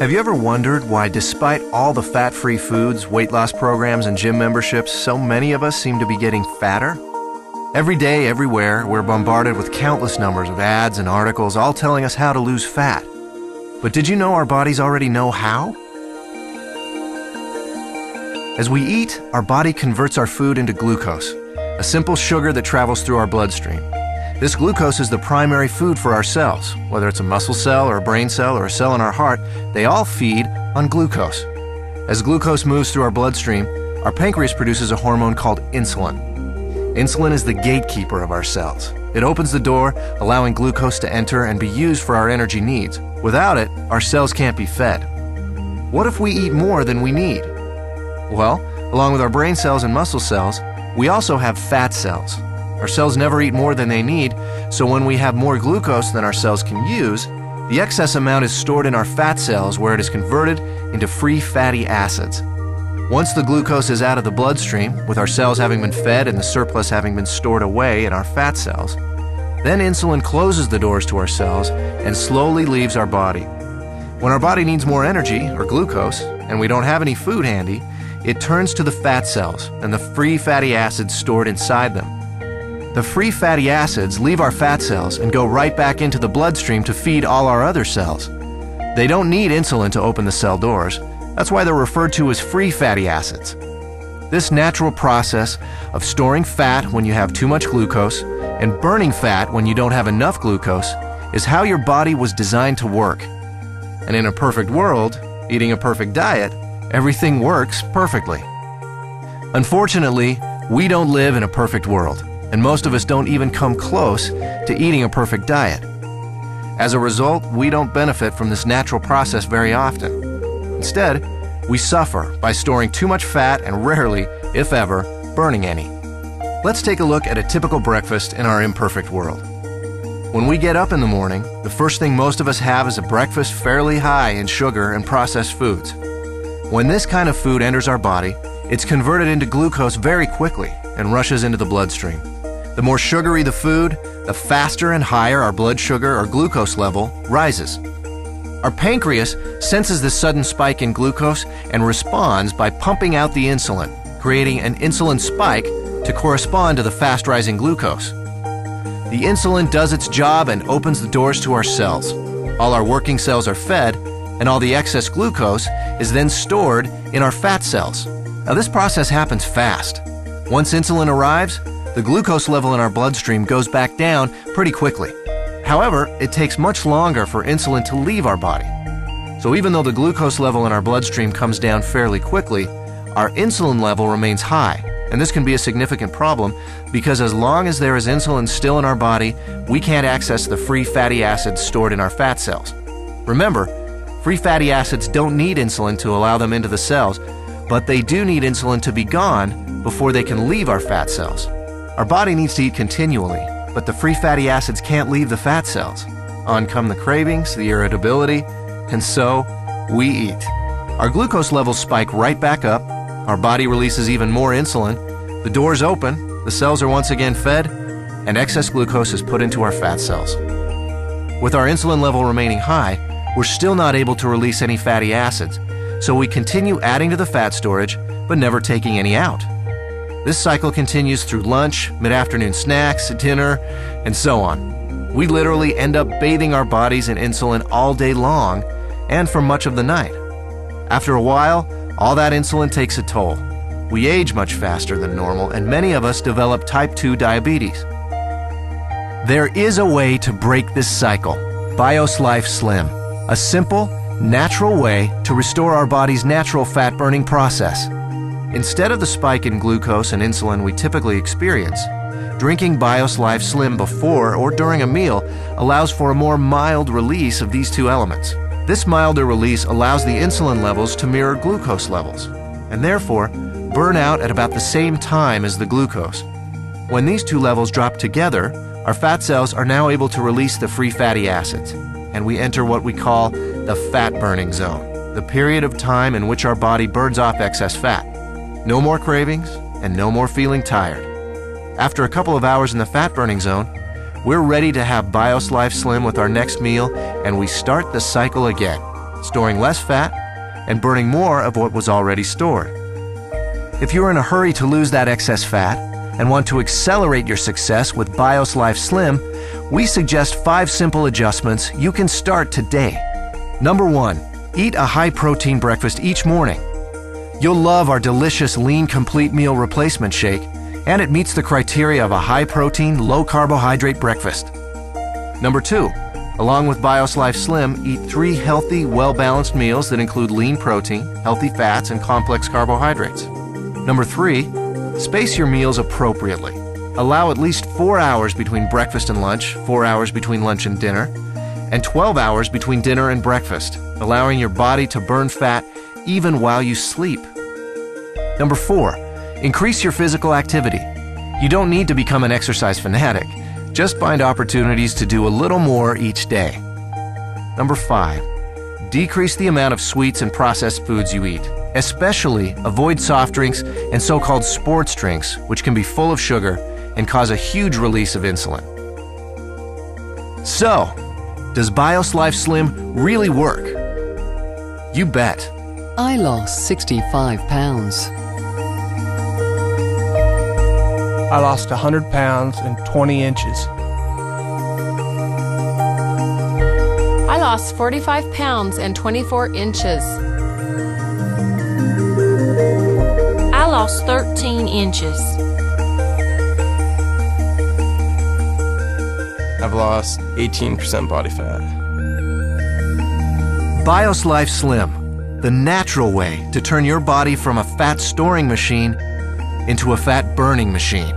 Have you ever wondered why, despite all the fat-free foods, weight loss programs, and gym memberships, so many of us seem to be getting fatter? Every day, everywhere, we're bombarded with countless numbers of ads and articles all telling us how to lose fat. But did you know our bodies already know how? As we eat, our body converts our food into glucose, a simple sugar that travels through our bloodstream. This glucose is the primary food for our cells. Whether it's a muscle cell or a brain cell or a cell in our heart, they all feed on glucose. As glucose moves through our bloodstream, our pancreas produces a hormone called insulin. Insulin is the gatekeeper of our cells. It opens the door, allowing glucose to enter and be used for our energy needs. Without it, our cells can't be fed. What if we eat more than we need? Well, along with our brain cells and muscle cells, we also have fat cells. Our cells never eat more than they need, so when we have more glucose than our cells can use, the excess amount is stored in our fat cells where it is converted into free fatty acids. Once the glucose is out of the bloodstream, with our cells having been fed and the surplus having been stored away in our fat cells, then insulin closes the doors to our cells and slowly leaves our body. When our body needs more energy, or glucose, and we don't have any food handy, it turns to the fat cells and the free fatty acids stored inside them. The free fatty acids leave our fat cells and go right back into the bloodstream to feed all our other cells. They don't need insulin to open the cell doors. That's why they're referred to as free fatty acids. This natural process of storing fat when you have too much glucose and burning fat when you don't have enough glucose is how your body was designed to work. And in a perfect world, eating a perfect diet, everything works perfectly. Unfortunately, we don't live in a perfect world, and most of us don't even come close to eating a perfect diet. As a result, we don't benefit from this natural process very often. Instead, we suffer by storing too much fat and rarely, if ever, burning any. Let's take a look at a typical breakfast in our imperfect world. When we get up in the morning, the first thing most of us have is a breakfast fairly high in sugar and processed foods. When this kind of food enters our body, it's converted into glucose very quickly and rushes into the bloodstream. The more sugary the food, the faster and higher our blood sugar or glucose level rises. Our pancreas senses this sudden spike in glucose and responds by pumping out the insulin, creating an insulin spike to correspond to the fast-rising glucose. The insulin does its job and opens the doors to our cells. All our working cells are fed, and all the excess glucose is then stored in our fat cells. Now, this process happens fast. Once insulin arrives, the glucose level in our bloodstream goes back down pretty quickly. However, it takes much longer for insulin to leave our body. So even though the glucose level in our bloodstream comes down fairly quickly, our insulin level remains high. And this can be a significant problem because as long as there is insulin still in our body, we can't access the free fatty acids stored in our fat cells. Remember, free fatty acids don't need insulin to allow them into the cells, but they do need insulin to be gone before they can leave our fat cells. Our body needs to eat continually, but the free fatty acids can't leave the fat cells. On come the cravings, the irritability, and so we eat. Our glucose levels spike right back up, our body releases even more insulin, the doors open, the cells are once again fed, and excess glucose is put into our fat cells. With our insulin level remaining high, we're still not able to release any fatty acids, so we continue adding to the fat storage, but never taking any out. This cycle continues through lunch, mid-afternoon snacks, dinner, and so on. We literally end up bathing our bodies in insulin all day long and for much of the night. After a while, all that insulin takes a toll. We age much faster than normal, and many of us develop type 2 diabetes. There is a way to break this cycle, BIOS Life Slim, a simple, natural way to restore our body's natural fat-burning process. Instead of the spike in glucose and insulin we typically experience, drinking BIOS Life Slim before or during a meal allows for a more mild release of these two elements. This milder release allows the insulin levels to mirror glucose levels, and therefore burn out at about the same time as the glucose. When these two levels drop together, our fat cells are now able to release the free fatty acids, and we enter what we call the fat-burning zone, the period of time in which our body burns off excess fat. No more cravings, and no more feeling tired. After a couple of hours in the fat-burning zone, we're ready to have BIOS Life Slim with our next meal, and we start the cycle again. storing less fat and burning more of what was already stored. If you're in a hurry to lose that excess fat and want to accelerate your success with BIOS Life Slim, we suggest 5 simple adjustments you can start today. Number 1, eat a high-protein breakfast each morning. You'll love our delicious Lean Complete Meal Replacement Shake, and it meets the criteria of a high-protein, low-carbohydrate breakfast. Number 2, along with BIOS Life Slim, eat 3 healthy, well-balanced meals that include lean protein, healthy fats, and complex carbohydrates. Number 3, space your meals appropriately. Allow at least 4 hours between breakfast and lunch, 4 hours between lunch and dinner, and 12 hours between dinner and breakfast, allowing your body to burn fat even while you sleep. Number 4, increase your physical activity. You don't need to become an exercise fanatic. Just find opportunities to do a little more each day. Number 5, decrease the amount of sweets and processed foods you eat. Especially avoid soft drinks and so-called sports drinks, which can be full of sugar and cause a huge release of insulin. So, does BIOS Life Slim really work? You bet. I lost 65 pounds. I lost 100 pounds and 20 inches. I lost 45 pounds and 24 inches. I lost 13 inches. I've lost 18% body fat. BIOS Life Slim, the natural way to turn your body from a fat storing machine into a fat burning machine.